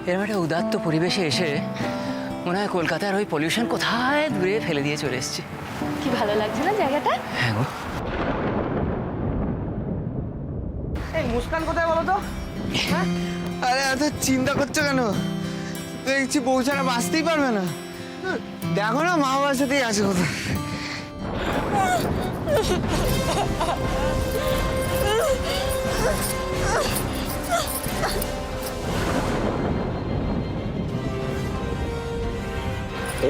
এরকম একটা উদাত্ত পরিবেশে এসে মনে হয় কলকাতার ওই পলিউশন কোথায় দূরে ফেলে দিয়ে চলে এসেছি। কি ভালো লাগছে না জায়গাটা? হ্যাঁ গো। এই মুস্কান কোথায় বলো তো? হ্যাঁ? আরে এত চিন্তা করছো কেন? দেখছি বউ ছাড়া বাঁচতেই পারবে না। দেখো না মা বাবার সাথেই আছে কোথাও।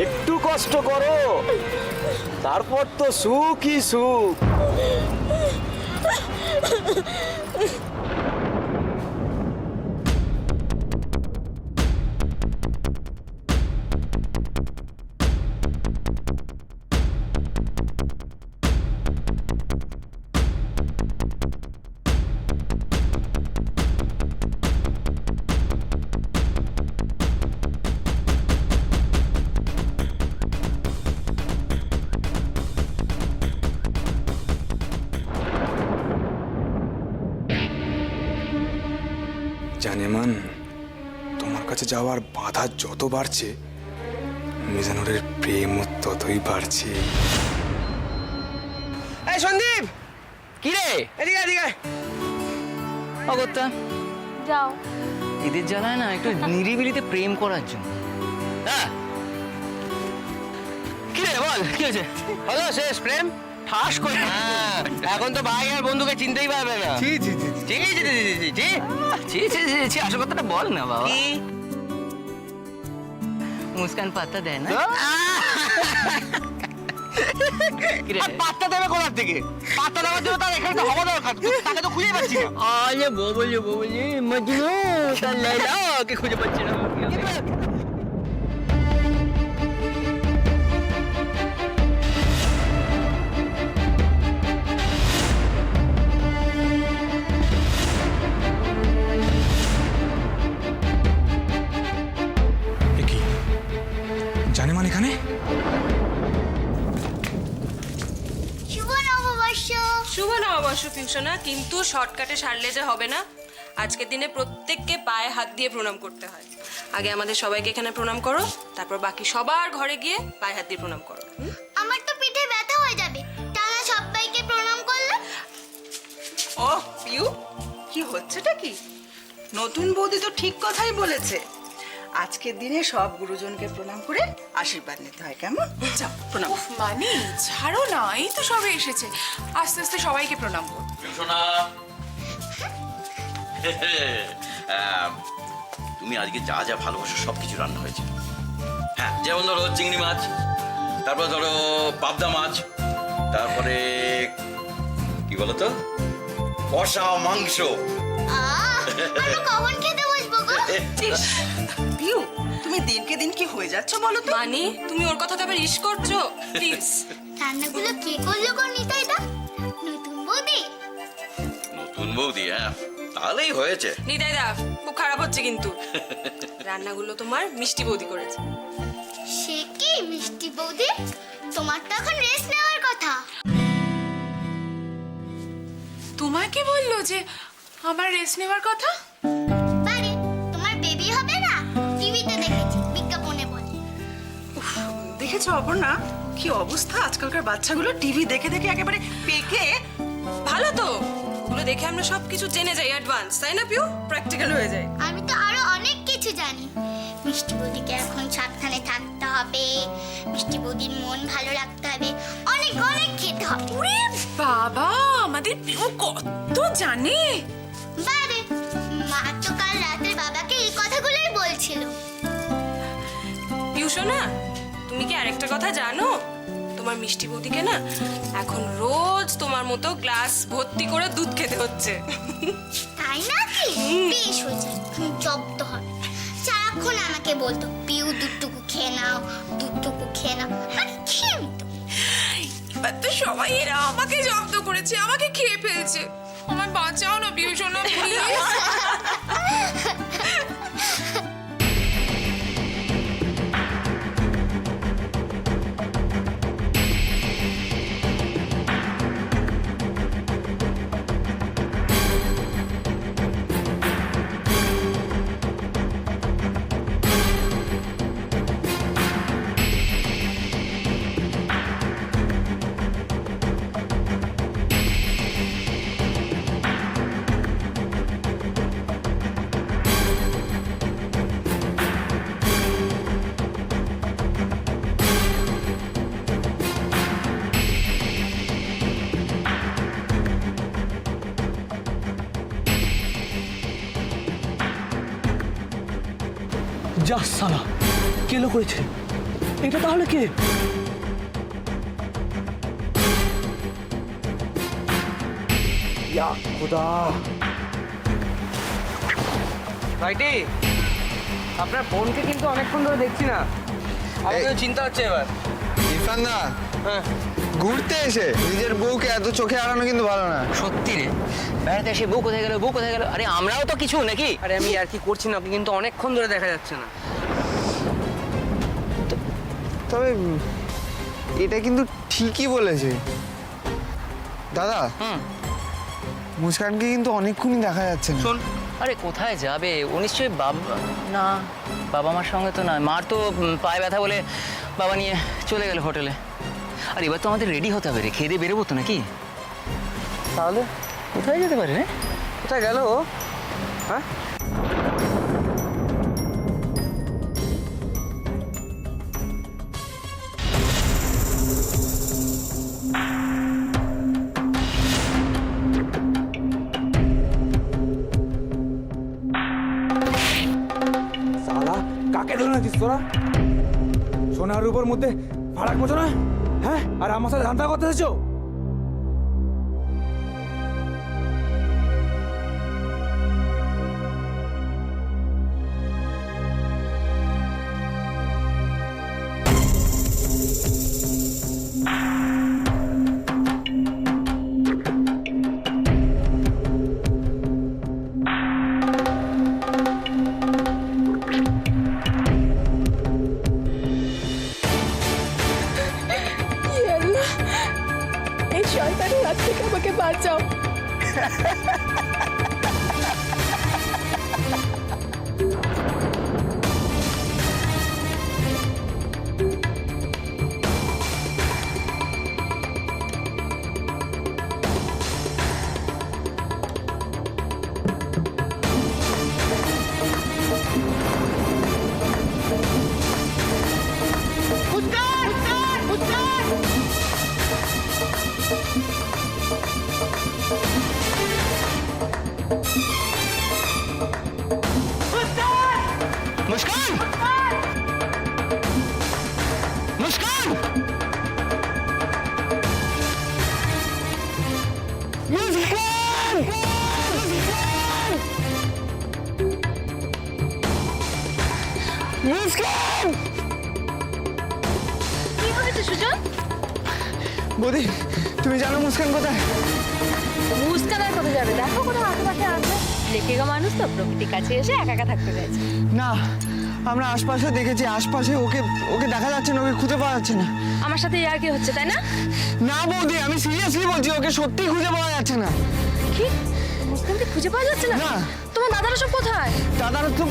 একটু কষ্ট করো, তারপর তো সুখই সুখ। জানেমান, তোমার কাছে যাওয়ার বাধা যত বাড়ছে মিজানুরের প্রেমও ততই বাড়ছে। এই সন্দীপ, কি রে? এদিকে এদিকে। অগত্যা যাও। এদের জ্বালায় না একটু নিরিবিলিতে প্রেম করার জন্য। হ্যাঁ কি রে বল, কি হয়েছে? হলো শেষ প্রেম? ঠাস করে এখন তো ভাই আর বন্ধুকে চিনতেই পারবে না। জি জি জি। আসল কথাটা বল না বাবা। মুস্কান পাত্তা দেয় না? কি রে? পাত্তা দেবে কোথার থেকে? পাত্তা দেওয়ার জন্য তার এখানে তো হওয়া দরকার, তাকে তো খুঁজে পাচ্ছি না। আরে বলে মজনু তার লাইলা কে খুঁজে পাচ্ছি না। এ কি জানেমান এখানে? শুভ নববর্ষ পিউষণা, কিন্তু শর্টকাটে সারলে যে হবে না। আজকের দিনে প্রত্যেককে পায়ে হাত দিয়ে প্রণাম করতে হয়। আগে আমাদের সবাইকে এখানে প্রণাম করো, তারপর বাকি সবার ঘরে গিয়ে পায়ে হাত দিয়ে প্রণাম করো। আমার তো পিঠে ব্যথা হয়ে যাবে, টানা সবাইকে প্রণাম করলে। ও পিউ, কি হচ্ছেটা কি? নতুন বৌদি তো ঠিক কথাই বলেছে। আজকের দিনে সব গুরুজনকে প্রণাম করে আশীর্বাদ নিতে হয়, কেমন? যাও প্রণাম। উফ মানি ছাড়ো না, এই তো সবে এসেছে, আস্তে আস্তে সবাইকে প্রণাম করো। তুমি আজকে যা যা ভালোবাসো সবকিছু রান্না হয়েছে। হ্যাঁ, যেমন ধরো চিংড়ি মাছ, তারপরে ধরো পাবদা মাছ, তারপরে কি বলতো কষা মাংস। আমি কখন খেতে বসবো গো? পিউ, তুমি দিনকে দিন কি হয়ে যাচ্ছ বলো তো? মানি, তুমি ওর কথাতে আবার ইস করছো? প্লিজ। রান্নাগুলো কে করলো গো নিতাইদা? নতুন বৌদি? নতুন বৌদি? হ্যাঁ, তাহলেই হয়েছে। নিতাই দা, খুব খারাপ হচ্ছে কিন্তু। রান্নাগুলো তোমার মিষ্টি বৌদি করেছে। সে কি মিষ্টি বৌদি? তোমার তো এখন রেস্ট নেওয়ার কথা। তোমায় কি বললো যে আমার রেস্ট নেওয়ার কথা? বারে তোমার বেবি হবে না, টিভিতে দেখেছি, বিজ্ঞাপনে বলে। দেখেছো অপর্ণা, কি অবস্থা আজকালকার বাচ্চাগুলো? টিভি দেখে দেখে একেবারে পেকে। ভালো তো, ওগুলো দেখে আমরা সবকিছু জেনে যাই অ্যাডভান্স, তাই না পিউ? প্র্যাকটিক্যাল হয়ে যায়। আমি তো আরো অনেক কিছু জানি। মিষ্টি বৌদিকে এখন সাবধানে থাকতে হবে, মিষ্টি বৌদির মন ভালো রাখতে হবে, অনেক অনেক খেতে হবে। ওরে বাবা, আমাদের পিউ কত জানে। বারে মা তো কাল রাতে বাবাকে এই কথাগুলোই বলছিল। পিউষণা, তুমি কি আরেকটা কথা জানো? তোমার মিষ্টি বৌদিকে না এখন রোজ তোমার মতো গ্লাস ভর্তি করে দুধ খেতে হচ্ছে। তাই নাকি? বেশ হয়েছে, জব্দ হবে। সারাক্ষণ আমাকে বলতো, পিউ দুধটুকু খেয়ে নাও, দুধটুকু খেয়ে নাও। আমি খেয়ে নিতাম। এবার তো সবাই এরা আমাকে জব্দ করেছে, আমাকে খেয়ে ফেলছে। আমার বাঁচাও না পিউষণা, প্লিজ। যা সালা কেলো করেছে এটা তাহলে কে? খোদা ভাইটি আপনার বোনকে কিন্তু অনেকক্ষণ ধরে দেখছি না, আমাকেও চিন্তা হচ্ছে এবার। ইরফান দা, ঘুরতে এসে নিজের বউকে এত চোখে আড়ানো কিন্তু ভালো না। সত্যি রে, বেড়াতে এসে বউ কোথায় গেল, বউ কোথায় গেল, আরে আমরাও তো কিছু নাকি। আরে আমি আর কি করছি না, ওকে কিন্তু অনেকক্ষণ ধরে দেখা যাচ্ছে না। তবে এটা কিন্তু ঠিকই বলেছে দাদা। মুস্কানকে কিন্তু অনেকক্ষণই দেখা যাচ্ছে না। শোন, আরে কোথায় যাবে ও? নিশ্চয়ই না, বাবা মার সঙ্গে তো না, মার তো পায়ে ব্যথা বলে বাবা নিয়ে চলে গেল হোটেলে। আর এবার তো আমাদের রেডি হতে হবে রে, খেয়ে দিয়ে বেরোবো তো নাকি? তাহলে কোথায় যেতে পারে রে? কোথায় গেল ও? হ্যাঁ, সালা কাকে ধরে নাচিস তোরা? সোনার উপর মধ্যে ফারাক বোঝো না? হ্যাঁ, আর আমার সাথে ধান্দা করতে এসেছো? এই শয়তানের হাত থেকে আমাকে বাঁচাও। মুস্কান! মুস্কান! মুস্কান! মুস্কান! কি হয়েছে সুজন? বৌদি তুমি জানো মুস্কান কোথায়? মুস্কান আর কোথায় যাবে? দেখো কোথাও আশেপাশে আছে। লেখিকা মানুষ তো প্রকৃতির কাছে এসে একা একা থাকতে চাইছে। না, আমরা আশপাশে দেখেছি, আশপাশে ওকে ওকে দেখা যাচ্ছে না, ওকে খুঁজে পাওয়া যাচ্ছে না। আমার সাথে ইয়ার কি হচ্ছে, তাই না? না বৌদি, আমি সিরিয়াসলি বলছি, ওকে সত্যি খুঁজে পাওয়া যাচ্ছে না। কি? মুস্কানকে খুঁজে পাওয়া যাচ্ছে না? না। তোমার দাদারা সব কোথায়? দাদারা তো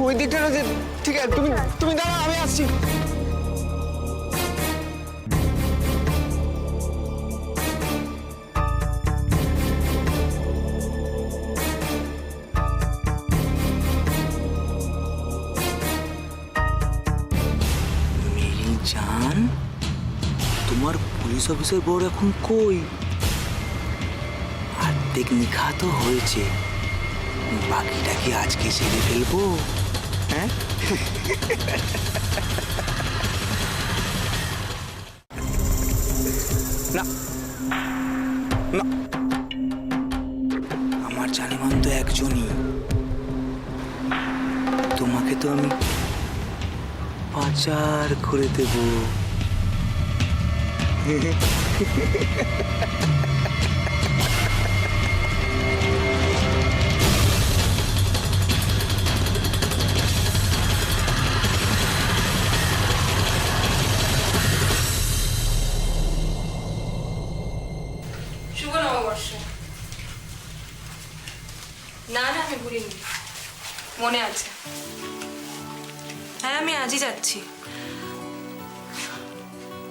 ওই দিকটা রয়েছে। ঠিক আছে, তুমি তুমি দাঁড়াও, আমি আসছি। জান, তোমার পুলিশ অফিসার বড় এখন কই? অর্ধেক নিখা তো হয়েছে, বাকিটা কি আজকে সেরে ফেলবো? হ্যাঁ, না না, আমার জানেমান তো একজনই, তোমাকে তো আমি পাচার করে দেব। শুভ নববর্ষ। না না, আমি ভুলিনি, মনে আছে। হ্যাঁ, আমি আজই যাচ্ছি।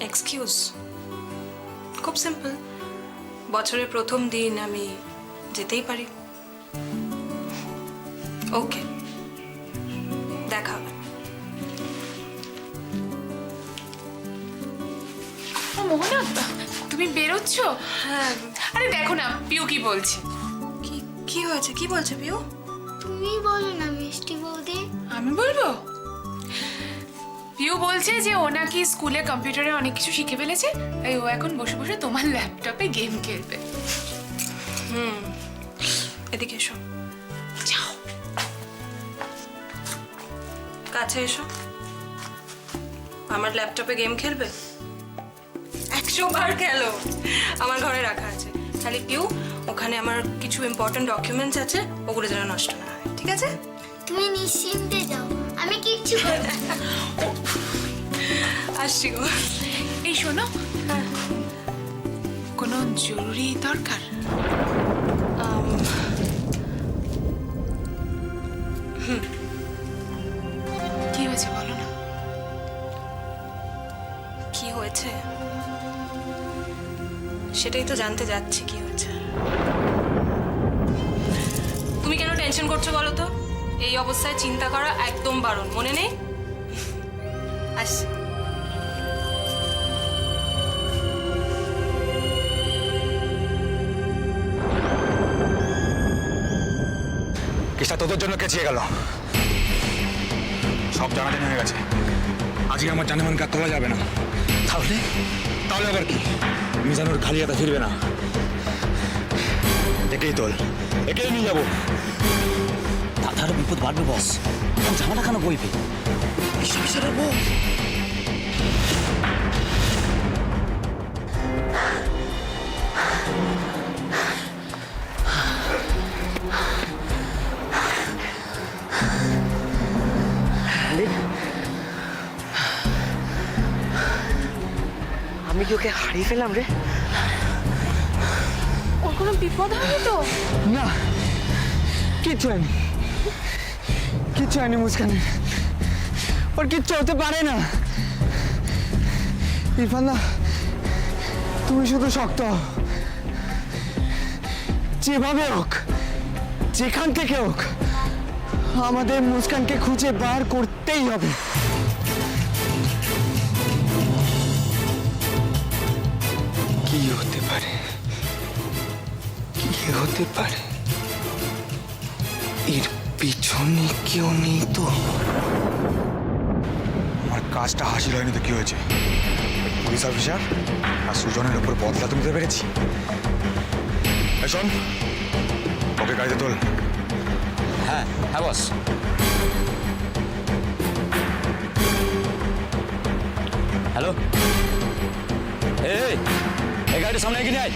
এক্সকিউজ, খুব সিম্পল, বছরের প্রথম দিন আমি যেতেই পারি। ওকে, দেখা হবে। মোহনা, তুমি বেরোচ্ছ? হ্যাঁ। আরে দেখো না পিউ কি বলছে। কি কি হয়েছে? কি বলছে পিউ? তুমি বলো না মিষ্টি বৌদি। আমি বলবো? পিউ বলছে যে ও নাকি স্কুলে কম্পিউটারে অনেক কিছু শিখে ফেলেছে, তাই ও এখন বসে বসে তোমার ল্যাপটপে গেম খেলবে। এদিকে এসো, যাও। কাছে এসো। আমার ল্যাপটপে গেম খেলবে? 100 বার খেলো, আমার ঘরে রাখা আছে। খালি পিউ, ওখানে আমার কিছু ইম্পর্টেন্ট ডকুমেন্টস আছে, ওগুলো যেন নষ্ট না হয়, ঠিক আছে? তুমি নিশ্চিন্তে যাও, আমি কিচ্ছু করব না। আসছি গো। এই শোনো, কোনো জরুরি দরকার? কি হয়েছে বলো না? কি হয়েছে সেটাই তো জানতে যাচ্ছি। কি হয়েছে? তুমি কেন টেনশন করছো বলো তো? এই অবস্থায় চিন্তা করা একদম বারণ, মনে নেই? আসছি। কেসটা তোদের জন্য কেচিয়ে গেল, সব জানাজানি হয়ে গেছে। আজকে আমার জানেমান কাজ তোলা যাবে না। তাহলে তাহলে আবার কি? মিজানুর খালি হাতে ফিরবে না। একেই তোল, একেই নিয়ে যাবো। তাতে আরো বিপদ বাড়বে বস। এখন জামাটা কেন বইবে? বিশালের বউ। আমি কি ওকে হারিয়ে ফেললাম রে? ওর কোনো বিপদ হয়নি তো? না, কিচ্ছু হয়নি, কিচ্ছু হয়নি মুস্কানে, ওর কিচ্ছু হতে পারে না। ইরফান দা, তুমি শুধু শক্ত হও। যেভাবে হোক, যেখান থেকে হোক, আমাদের মুস্কানকে খুঁজে বার করতেই হবে। কি হতে পারে, কি হতে পারে? এর পিছনে কেউ নেই তো? আমার কাজটা হাসিল হয়নি তো কি হয়েছে? পুলিশ অফিসার আর সুজনের উপর বদলা তুলতে পেরেছি। এই শোন, ওকে গাড়িতে তোল। হ্যাঁ হ্যাঁ বস। হ্যালো, এই গাড়ির সামনে এগিয়ে আয়।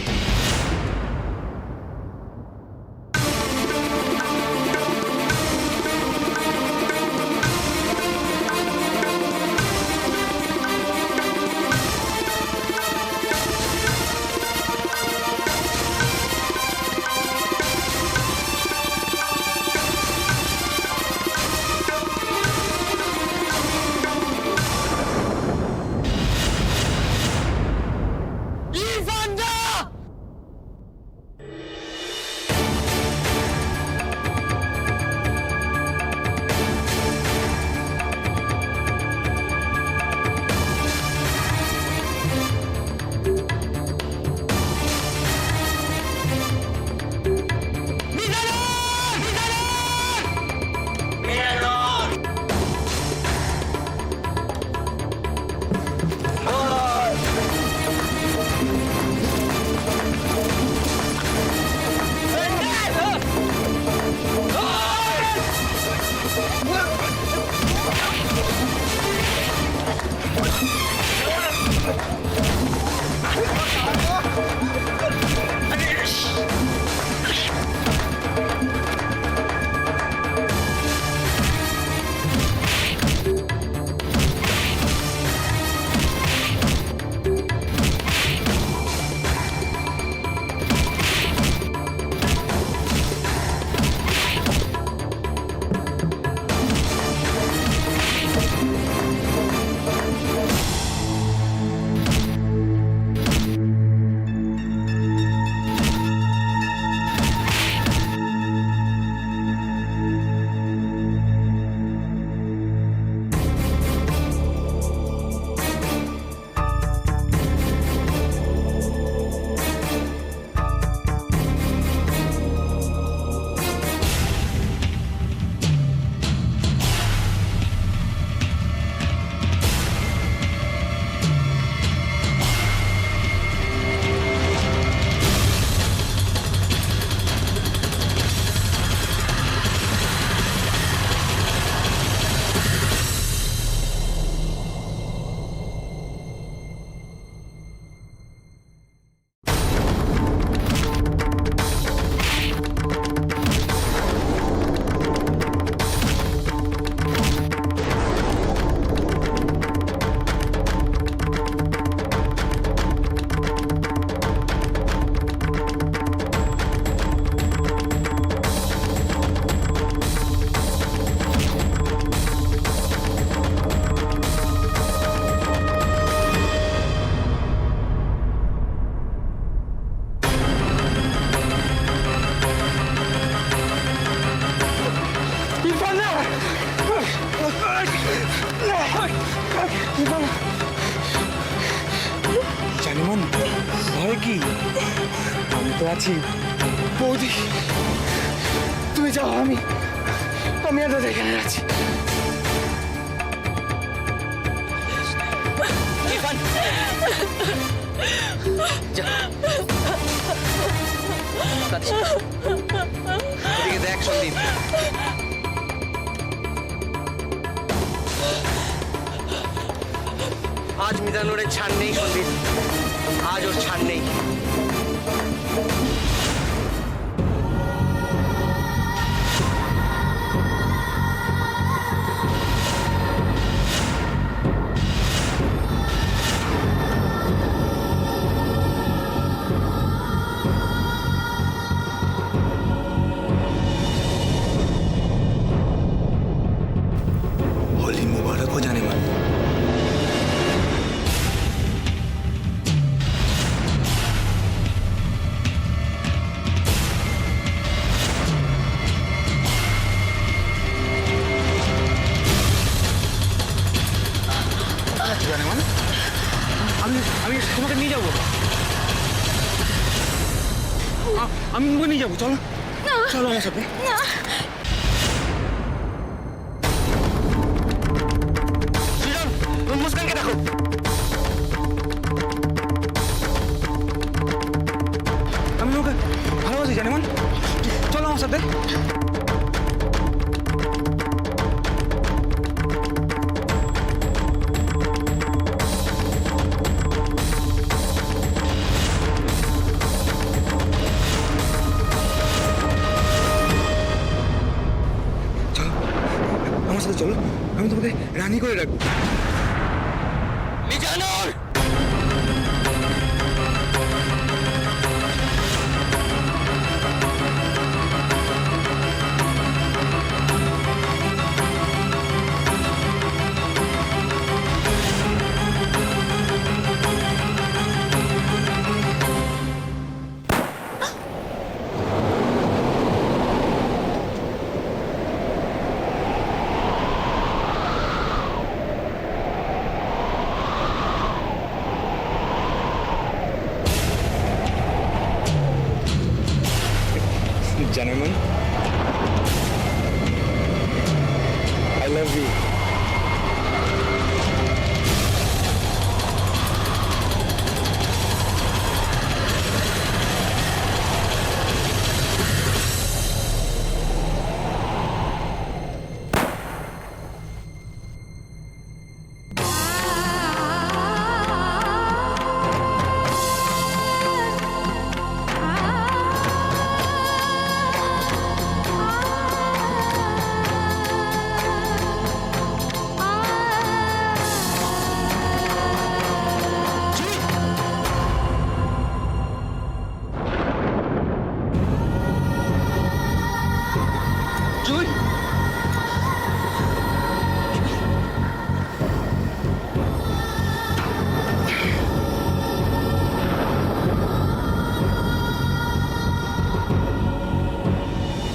জানিমান ভয় কি? আমি তো আছি। বৌদি তুমি যাও, আমি আর দাদা এখানে আছি। ইরফান যা। এদিকে দেখ সন্দীপ, আজ মিজানুর ছাড় নেই সন্দীপ, আজ ওর ছাড় নেই। হোলি মুবারক হো জানিমান। জানিমান আমি তোমাকে নিয়ে যাবো, আমি তোমাকে নিয়ে যাবো। চলো চলো আমার সাথে। মুস্কানকে দেখো। আমি ওকে ভালোবাসি জানিমান, চলো আমার সাথে। চলো আমার সাথে চলো, আমি তোমাকে রানী করে রাখবো। Mizanur জানিমান, I love you.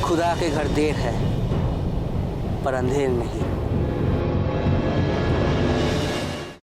खुदा के घर देर है पर अंधेर नहीं।